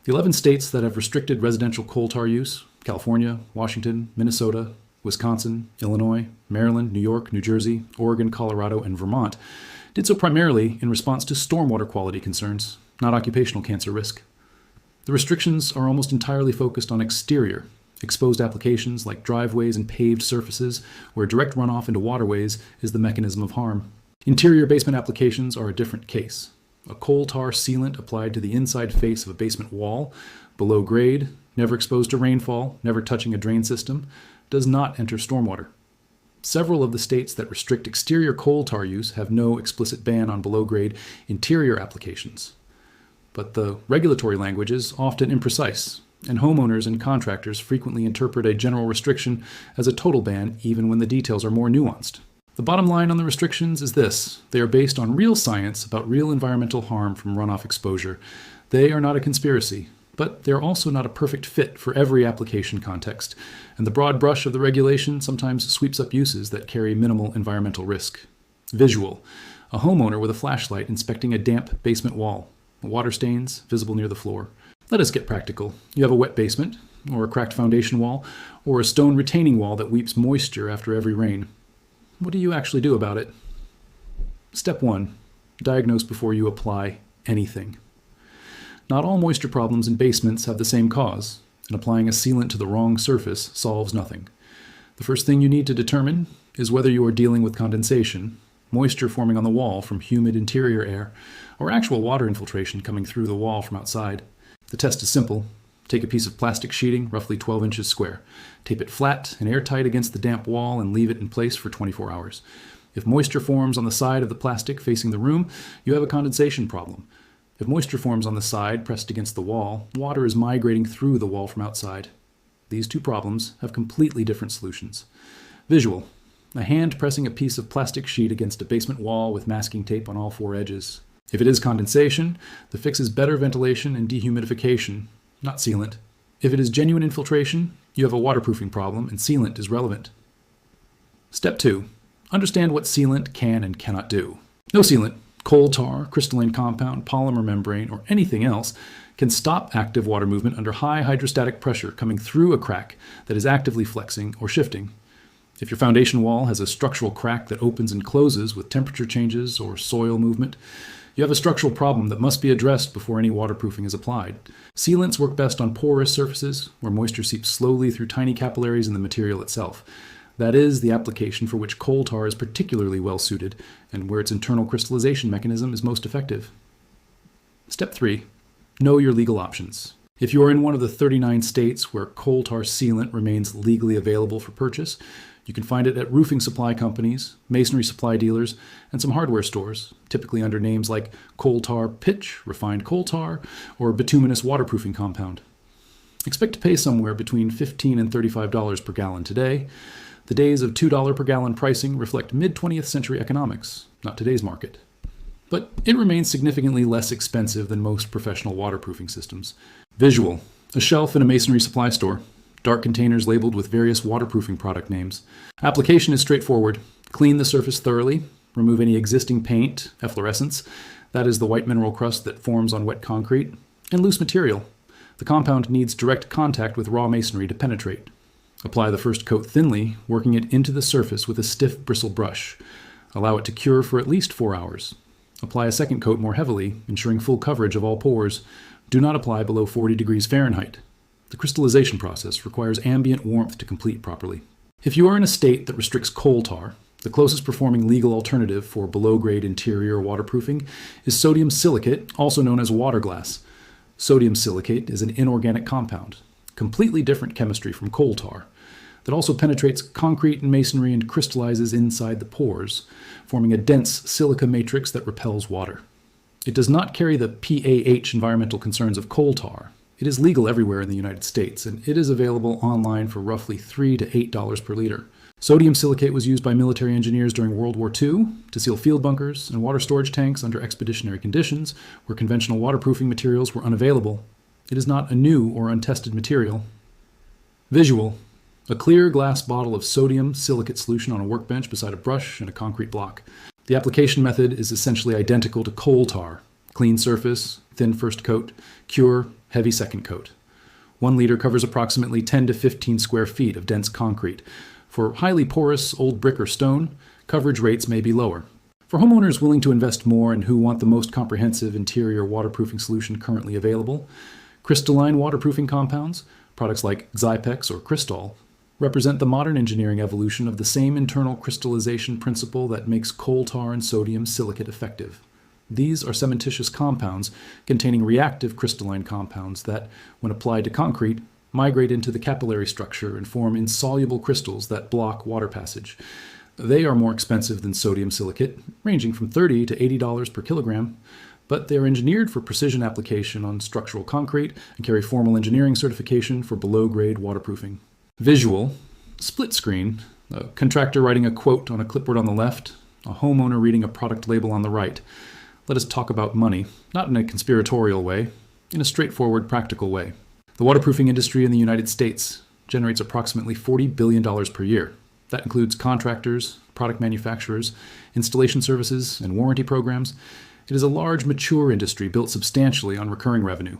The 11 states that have restricted residential coal tar use, California, Washington, Minnesota, Wisconsin, Illinois, Maryland, New York, New Jersey, Oregon, Colorado, and Vermont, did so primarily in response to stormwater quality concerns, not occupational cancer risk. The restrictions are almost entirely focused on exterior, exposed applications like driveways and paved surfaces where direct runoff into waterways is the mechanism of harm. Interior basement applications are a different case. A coal tar sealant applied to the inside face of a basement wall, below grade, never exposed to rainfall, never touching a drain system, does not enter stormwater. Several of the states that restrict exterior coal tar use have no explicit ban on below-grade interior applications. But the regulatory language is often imprecise, and homeowners and contractors frequently interpret a general restriction as a total ban even when the details are more nuanced. The bottom line on the restrictions is this: they are based on real science about real environmental harm from runoff exposure. They are not a conspiracy, but they're also not a perfect fit for every application context, and the broad brush of the regulation sometimes sweeps up uses that carry minimal environmental risk. Visual: a homeowner with a flashlight inspecting a damp basement wall, water stains visible near the floor. Let us get practical. You have a wet basement, or a cracked foundation wall, or a stone retaining wall that weeps moisture after every rain. What do you actually do about it? Step 1. Diagnose before you apply anything. Not all moisture problems in basements have the same cause, and applying a sealant to the wrong surface solves nothing. The first thing you need to determine is whether you are dealing with condensation, moisture forming on the wall from humid interior air, or actual water infiltration coming through the wall from outside. The test is simple. Take a piece of plastic sheeting, roughly 12 inches square. Tape it flat and airtight against the damp wall and leave it in place for 24 hours. If moisture forms on the side of the plastic facing the room, you have a condensation problem. If moisture forms on the side pressed against the wall, water is migrating through the wall from outside. These two problems have completely different solutions. Visual: a hand pressing a piece of plastic sheet against a basement wall with masking tape on all 4 edges. If it is condensation, the fix is better ventilation and dehumidification, not sealant. If it is genuine infiltration, you have a waterproofing problem and sealant is relevant. Step 2. Understand what sealant can and cannot do. No sealant, coal tar, crystalline compound, polymer membrane, or anything else can stop active water movement under high hydrostatic pressure coming through a crack that is actively flexing or shifting. If your foundation wall has a structural crack that opens and closes with temperature changes or soil movement, you have a structural problem that must be addressed before any waterproofing is applied. Sealants work best on porous surfaces where moisture seeps slowly through tiny capillaries in the material itself. That is the application for which coal tar is particularly well suited and where its internal crystallization mechanism is most effective. Step 3. Know your legal options. If you are in one of the 39 states where coal tar sealant remains legally available for purchase, you can find it at roofing supply companies, masonry supply dealers, and some hardware stores, typically under names like coal tar pitch, refined coal tar, or bituminous waterproofing compound. Expect to pay somewhere between $15 and $35 per gallon today. The days of $2 per gallon pricing reflect mid-20th century economics, not today's market. But it remains significantly less expensive than most professional waterproofing systems. Visual: a shelf in a masonry supply store. Dark containers labeled with various waterproofing product names. Application is straightforward. Clean the surface thoroughly. Remove any existing paint, efflorescence, that is the white mineral crust that forms on wet concrete, and loose material. The compound needs direct contact with raw masonry to penetrate. Apply the first coat thinly, working it into the surface with a stiff bristle brush. Allow it to cure for at least 4 hours. Apply a second coat more heavily, ensuring full coverage of all pores. Do not apply below 40 degrees Fahrenheit. The crystallization process requires ambient warmth to complete properly. If you are in a state that restricts coal tar, the closest performing legal alternative for below-grade interior waterproofing is sodium silicate, also known as water glass. Sodium silicate is an inorganic compound, completely different chemistry from coal tar, that also penetrates concrete and masonry and crystallizes inside the pores, forming a dense silica matrix that repels water. It does not carry the PAH environmental concerns of coal tar. It is legal everywhere in the United States, and it is available online for roughly $3 to $8 per liter. Sodium silicate was used by military engineers during World War II to seal field bunkers and water storage tanks under expeditionary conditions where conventional waterproofing materials were unavailable. It is not a new or untested material. Visual: a clear glass bottle of sodium silicate solution on a workbench beside a brush and a concrete block. The application method is essentially identical to coal tar. Clean surface, thin first coat, cure, heavy second coat. 1 liter covers approximately 10 to 15 square feet of dense concrete. For highly porous old brick or stone, coverage rates may be lower. For homeowners willing to invest more and who want the most comprehensive interior waterproofing solution currently available, crystalline waterproofing compounds, products like Zypex or Crystol, represent the modern engineering evolution of the same internal crystallization principle that makes coal tar and sodium silicate effective. These are cementitious compounds containing reactive crystalline compounds that, when applied to concrete, migrate into the capillary structure and form insoluble crystals that block water passage. They are more expensive than sodium silicate, ranging from $30 to $80 per kilogram, but they are engineered for precision application on structural concrete and carry formal engineering certification for below-grade waterproofing. Visual, split screen, a contractor writing a quote on a clipboard on the left, a homeowner reading a product label on the right. Let us talk about money, not in a conspiratorial way, in a straightforward, practical way. The waterproofing industry in the United States generates approximately $40 billion per year. That includes contractors, product manufacturers, installation services, and warranty programs. It is a large, mature industry built substantially on recurring revenue,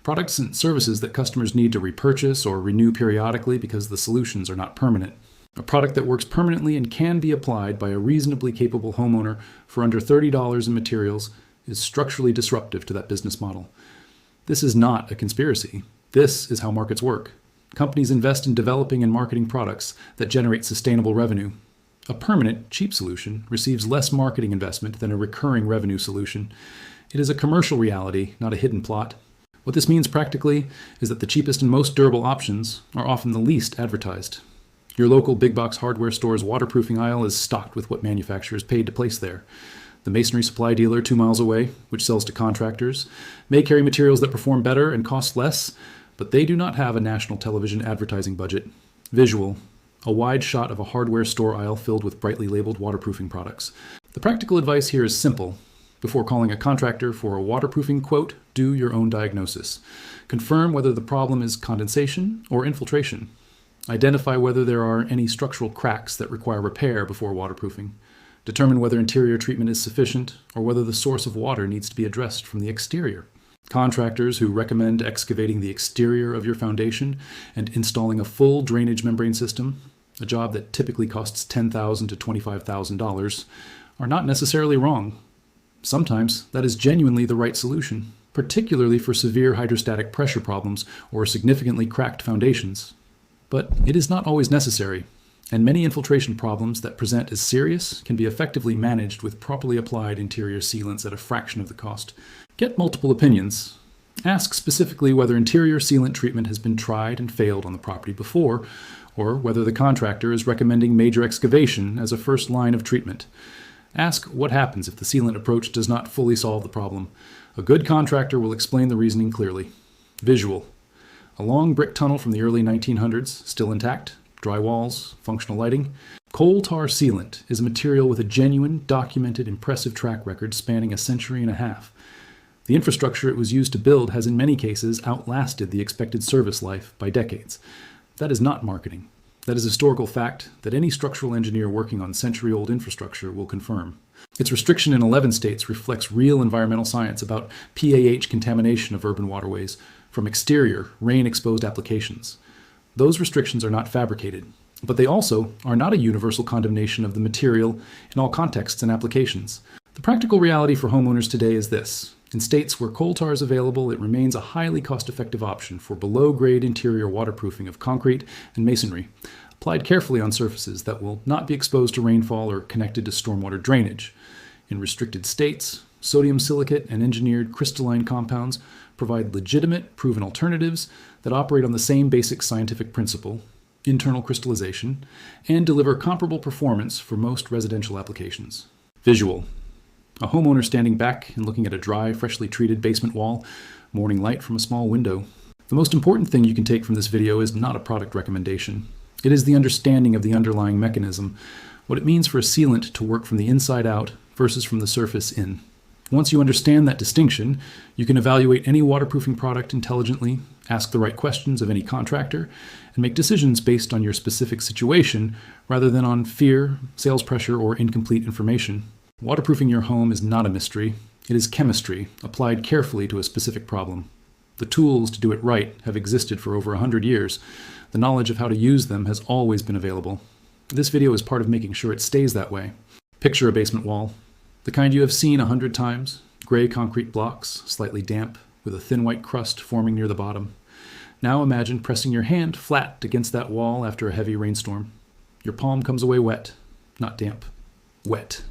products and services that customers need to repurchase or renew periodically because the solutions are not permanent. A product that works permanently and can be applied by a reasonably capable homeowner for under $30 in materials is structurally disruptive to that business model. This is not a conspiracy. This is how markets work. Companies invest in developing and marketing products that generate sustainable revenue. A permanent, cheap solution receives less marketing investment than a recurring revenue solution. It is a commercial reality, not a hidden plot. What this means practically is that the cheapest and most durable options are often the least advertised. Your local big box hardware store's waterproofing aisle is stocked with what manufacturers paid to place there. The masonry supply dealer 2 miles away, which sells to contractors, may carry materials that perform better and cost less, but they do not have a national television advertising budget. Visual, a wide shot of a hardware store aisle filled with brightly labeled waterproofing products. The practical advice here is simple. Before calling a contractor for a waterproofing quote, do your own diagnosis. Confirm whether the problem is condensation or infiltration. Identify whether there are any structural cracks that require repair before waterproofing. Determine whether interior treatment is sufficient or whether the source of water needs to be addressed from the exterior. Contractors who recommend excavating the exterior of your foundation and installing a full drainage membrane system, a job that typically costs $10,000 to $25,000, are not necessarily wrong. Sometimes that is genuinely the right solution, particularly for severe hydrostatic pressure problems or significantly cracked foundations. But it is not always necessary, and many infiltration problems that present as serious can be effectively managed with properly applied interior sealants at a fraction of the cost. Get multiple opinions. Ask specifically whether interior sealant treatment has been tried and failed on the property before, or whether the contractor is recommending major excavation as a first line of treatment. Ask what happens if the sealant approach does not fully solve the problem. A good contractor will explain the reasoning clearly. Visual. A long brick tunnel from the early 1900s, still intact, dry walls, functional lighting. Coal tar sealant is a material with a genuine, documented, impressive track record spanning a century and a half. The infrastructure it was used to build has in many cases outlasted the expected service life by decades. That is not marketing. That is historical fact that any structural engineer working on century-old infrastructure will confirm. Its restriction in 11 states reflects real environmental science about PAH contamination of urban waterways from exterior, rain-exposed applications. Those restrictions are not fabricated, but they also are not a universal condemnation of the material in all contexts and applications. The practical reality for homeowners today is this. In states where coal tar is available, it remains a highly cost-effective option for below-grade interior waterproofing of concrete and masonry, applied carefully on surfaces that will not be exposed to rainfall or connected to stormwater drainage. In restricted states, sodium silicate and engineered crystalline compounds provide legitimate, proven alternatives that operate on the same basic scientific principle, internal crystallization, and deliver comparable performance for most residential applications. Visual. A homeowner standing back and looking at a dry, freshly treated basement wall, morning light from a small window. The most important thing you can take from this video is not a product recommendation. It is the understanding of the underlying mechanism, what it means for a sealant to work from the inside out versus from the surface in. Once you understand that distinction, you can evaluate any waterproofing product intelligently, ask the right questions of any contractor, and make decisions based on your specific situation rather than on fear, sales pressure, or incomplete information. Waterproofing your home is not a mystery. It is chemistry, applied carefully to a specific problem. The tools to do it right have existed for over 100 years. The knowledge of how to use them has always been available. This video is part of making sure it stays that way. Picture a basement wall, the kind you have seen 100 times, gray concrete blocks, slightly damp, with a thin white crust forming near the bottom. Now imagine pressing your hand flat against that wall after a heavy rainstorm. Your palm comes away wet, not damp, wet.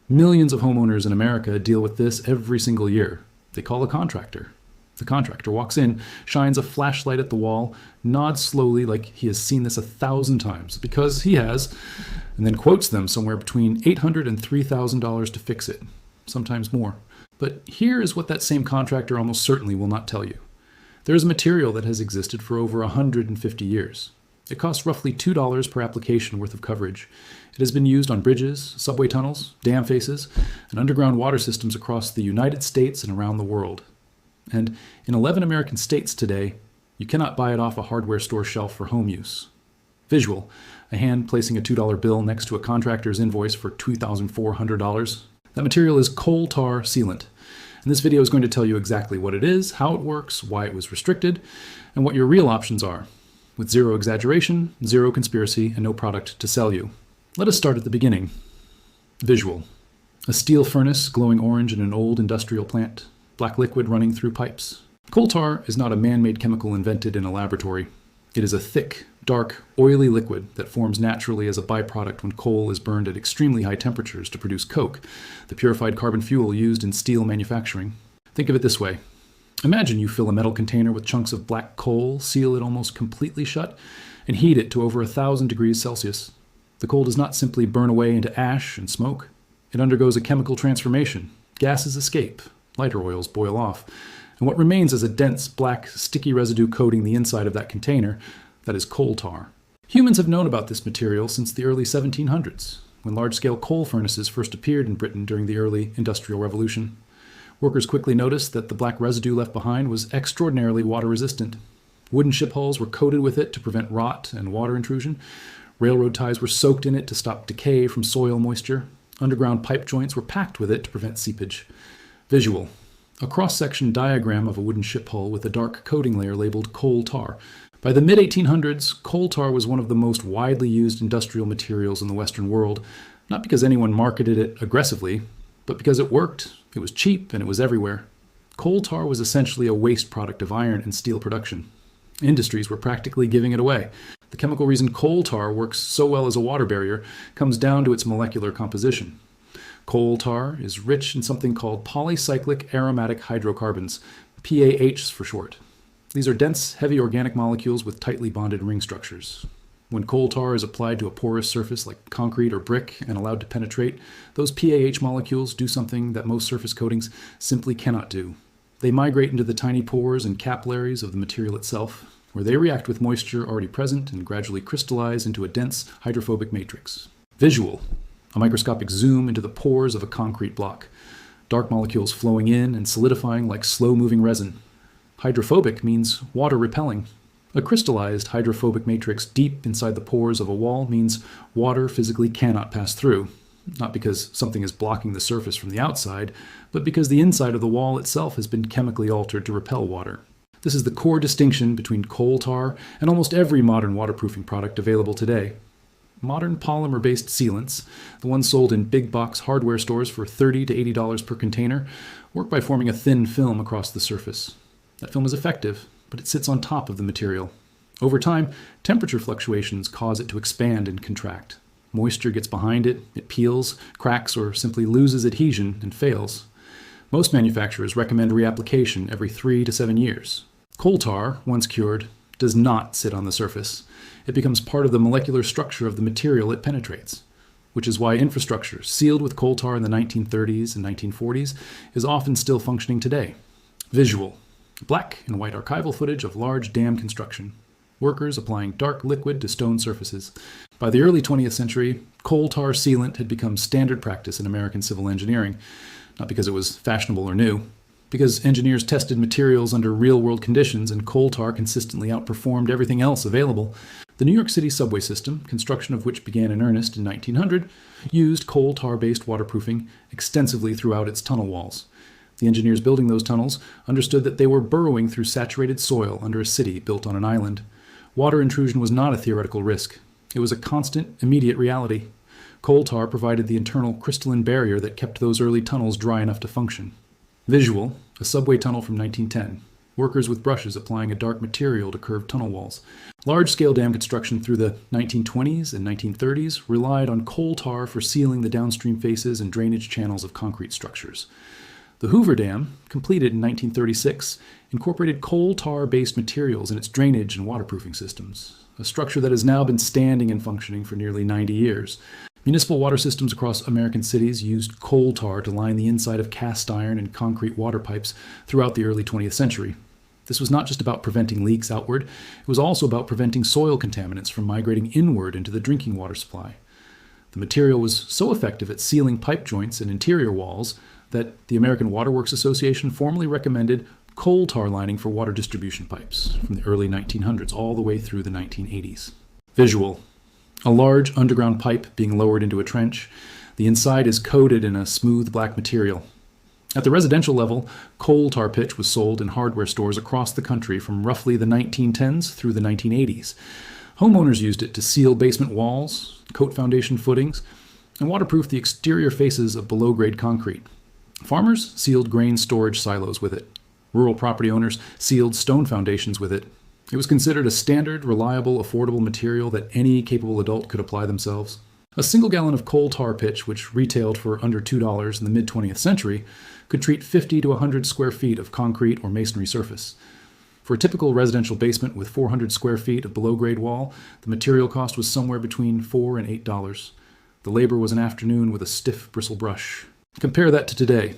Millions of homeowners in America deal with this every single year. They call a contractor. The contractor walks in, shines a flashlight at the wall, nods slowly like he has seen this 1,000 times, because he has, and then quotes them somewhere between $800 and $3,000 to fix it, sometimes more. But here is what that same contractor almost certainly will not tell you. There is a material that has existed for over 150 years. It costs roughly $2 per application worth of coverage. It has been used on bridges, subway tunnels, dam faces, and underground water systems across the United States and around the world. And in 11 American states today, you cannot buy it off a hardware store shelf for home use. Visual, a hand placing a $2 bill next to a contractor's invoice for $2,400. That material is coal tar sealant. And this video is going to tell you exactly what it is, how it works, why it was restricted, and what your real options are, with zero exaggeration, zero conspiracy, and no product to sell you. Let us start at the beginning. Visual. A steel furnace glowing orange in an old industrial plant. Black liquid running through pipes. Coal tar is not a man-made chemical invented in a laboratory. It is a thick, dark, oily liquid that forms naturally as a byproduct when coal is burned at extremely high temperatures to produce coke, the purified carbon fuel used in steel manufacturing. Think of it this way. Imagine you fill a metal container with chunks of black coal, seal it almost completely shut, and heat it to over 1,000 degrees Celsius. The coal does not simply burn away into ash and smoke. It undergoes a chemical transformation. Gases escape. Lighter oils boil off, and what remains is a dense, black, sticky residue coating the inside of that container. That is coal tar. Humans have known about this material since the early 1700s, when large-scale coal furnaces first appeared in Britain during the early Industrial Revolution. Workers quickly noticed that the black residue left behind was extraordinarily water-resistant. Wooden ship hulls were coated with it to prevent rot and water intrusion. Railroad ties were soaked in it to stop decay from soil moisture. Underground pipe joints were packed with it to prevent seepage. Visual. A cross-section diagram of a wooden ship hull with a dark coating layer labeled coal tar. By the mid-1800s, coal tar was one of the most widely used industrial materials in the Western world, not because anyone marketed it aggressively, but because it worked, it was cheap, and it was everywhere. Coal tar was essentially a waste product of iron and steel production. Industries were practically giving it away. The chemical reason coal tar works so well as a water barrier comes down to its molecular composition. Coal tar is rich in something called polycyclic aromatic hydrocarbons, PAHs for short. These are dense, heavy organic molecules with tightly bonded ring structures. When coal tar is applied to a porous surface like concrete or brick and allowed to penetrate, those PAH molecules do something that most surface coatings simply cannot do. They migrate into the tiny pores and capillaries of the material itself, where they react with moisture already present and gradually crystallize into a dense hydrophobic matrix. Visual. A microscopic zoom into the pores of a concrete block. Dark molecules flowing in and solidifying like slow-moving resin. Hydrophobic means water-repelling. A crystallized hydrophobic matrix deep inside the pores of a wall means water physically cannot pass through, not because something is blocking the surface from the outside, but because the inside of the wall itself has been chemically altered to repel water. This is the core distinction between coal tar and almost every modern waterproofing product available today. Modern polymer-based sealants, the ones sold in big box hardware stores for $30 to $80 per container, work by forming a thin film across the surface. That film is effective, but it sits on top of the material. Over time, temperature fluctuations cause it to expand and contract. Moisture gets behind it, it peels, cracks, or simply loses adhesion and fails. Most manufacturers recommend reapplication every 3 to 7 years. Coal tar, once cured, does not sit on the surface. It becomes part of the molecular structure of the material it penetrates, which is why infrastructure sealed with coal tar in the 1930s and 1940s is often still functioning today. Visual. Black and white archival footage of large dam construction. Workers applying dark liquid to stone surfaces. By the early 20th century, coal tar sealant had become standard practice in American civil engineering, not because it was fashionable or new, because engineers tested materials under real-world conditions and coal tar consistently outperformed everything else available. The New York City subway system, construction of which began in earnest in 1900, used coal tar-based waterproofing extensively throughout its tunnel walls. The engineers building those tunnels understood that they were burrowing through saturated soil under a city built on an island. Water intrusion was not a theoretical risk. It was a constant, immediate reality. Coal tar provided the internal crystalline barrier that kept those early tunnels dry enough to function. Visual, a subway tunnel from 1910. Workers with brushes applying a dark material to curved tunnel walls. Large-scale dam construction through the 1920s and 1930s relied on coal tar for sealing the downstream faces and drainage channels of concrete structures. The Hoover Dam, completed in 1936, incorporated coal tar-based materials in its drainage and waterproofing systems, a structure that has now been standing and functioning for nearly 90 years. Municipal water systems across American cities used coal tar to line the inside of cast iron and concrete water pipes throughout the early 20th century. This was not just about preventing leaks outward, it was also about preventing soil contaminants from migrating inward into the drinking water supply. The material was so effective at sealing pipe joints and interior walls that the American Water Works Association formally recommended coal tar lining for water distribution pipes from the early 1900s all the way through the 1980s. Visual. A large underground pipe being lowered into a trench. The inside is coated in a smooth black material. At the residential level, coal tar pitch was sold in hardware stores across the country from roughly the 1910s through the 1980s. Homeowners used it to seal basement walls, coat foundation footings, and waterproof the exterior faces of below-grade concrete. Farmers sealed grain storage silos with it. Rural property owners sealed stone foundations with it. It was considered a standard, reliable, affordable material that any capable adult could apply themselves. A single gallon of coal tar pitch, which retailed for under $2 in the mid-20th century, could treat 50 to 100 square feet of concrete or masonry surface. For a typical residential basement with 400 square feet of below-grade wall, the material cost was somewhere between $4 and $8. The labor was an afternoon with a stiff bristle brush. Compare that to today.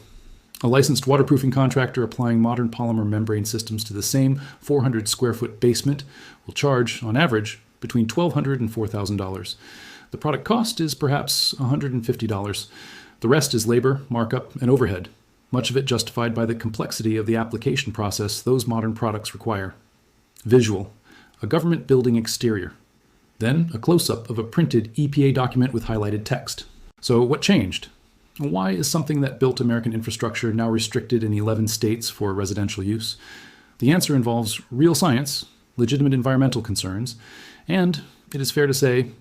A licensed waterproofing contractor applying modern polymer membrane systems to the same 400 square foot basement will charge, on average, between $1,200 and $4,000. The product cost is perhaps $150. The rest is labor, markup, and overhead, much of it justified by the complexity of the application process those modern products require. Visual, a government building exterior. Then a close-up of a printed EPA document with highlighted text. So what changed? Why is something that built American infrastructure now restricted in 11 states for residential use? The answer involves real science, legitimate environmental concerns, and, it is fair to say,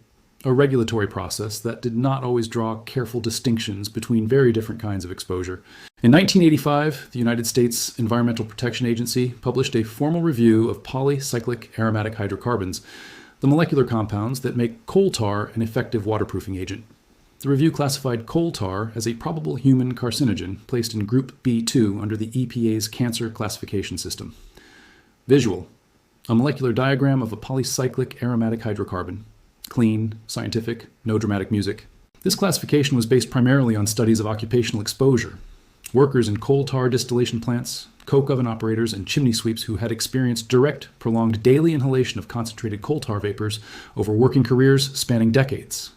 a regulatory process that did not always draw careful distinctions between very different kinds of exposure. In 1985, the United States Environmental Protection Agency published a formal review of polycyclic aromatic hydrocarbons, the molecular compounds that make coal tar an effective waterproofing agent. The review classified coal tar as a probable human carcinogen, placed in Group B2 under the EPA's cancer classification system. Visual, a molecular diagram of a polycyclic aromatic hydrocarbon. Clean, scientific, no dramatic music. This classification was based primarily on studies of occupational exposure. Workers in coal tar distillation plants, coke oven operators, and chimney sweeps who had experienced direct, prolonged daily inhalation of concentrated coal tar vapors over working careers spanning decades.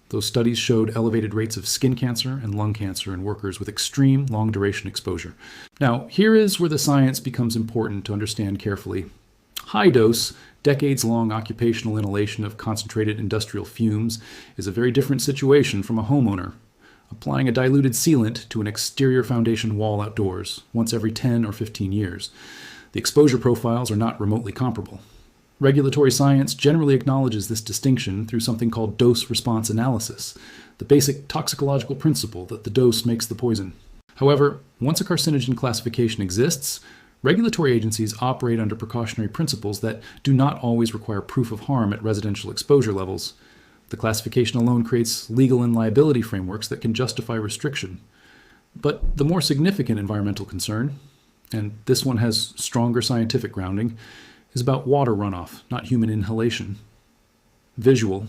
Those studies showed elevated rates of skin cancer and lung cancer in workers with extreme long-duration exposure. Now, here is where the science becomes important to understand carefully. High-dose, decades-long occupational inhalation of concentrated industrial fumes is a very different situation from a homeowner applying a diluted sealant to an exterior foundation wall outdoors once every 10 or 15 years. The exposure profiles are not remotely comparable. Regulatory science generally acknowledges this distinction through something called dose-response analysis, the basic toxicological principle that the dose makes the poison. However, once a carcinogen classification exists, regulatory agencies operate under precautionary principles that do not always require proof of harm at residential exposure levels. The classification alone creates legal and liability frameworks that can justify restriction. But the more significant environmental concern, and this one has stronger scientific grounding, is about water runoff, not human inhalation. Visual,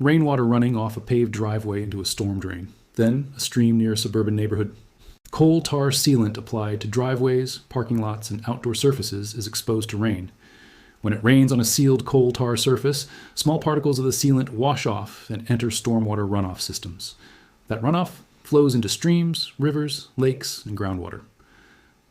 rainwater running off a paved driveway into a storm drain, then a stream near a suburban neighborhood. Coal tar sealant applied to driveways, parking lots, and outdoor surfaces is exposed to rain. When it rains on a sealed coal tar surface, small particles of the sealant wash off and enter stormwater runoff systems. That runoff flows into streams, rivers, lakes, and groundwater.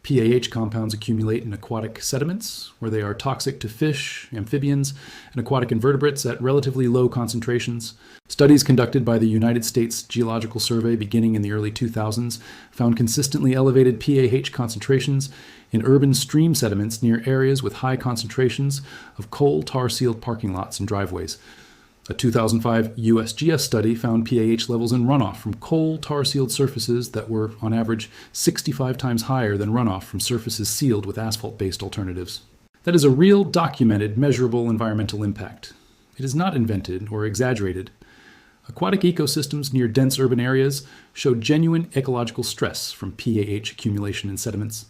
PAH compounds accumulate in aquatic sediments, where they are toxic to fish, amphibians, and aquatic invertebrates at relatively low concentrations. Studies conducted by the United States Geological Survey beginning in the early 2000s found consistently elevated PAH concentrations in urban stream sediments near areas with high concentrations of coal tar-sealed parking lots and driveways. A 2005 USGS study found PAH levels in runoff from coal tar-sealed surfaces that were, on average, 65 times higher than runoff from surfaces sealed with asphalt-based alternatives. That is a real, documented, measurable environmental impact. It is not invented or exaggerated. Aquatic ecosystems near dense urban areas show genuine ecological stress from PAH accumulation in sediments.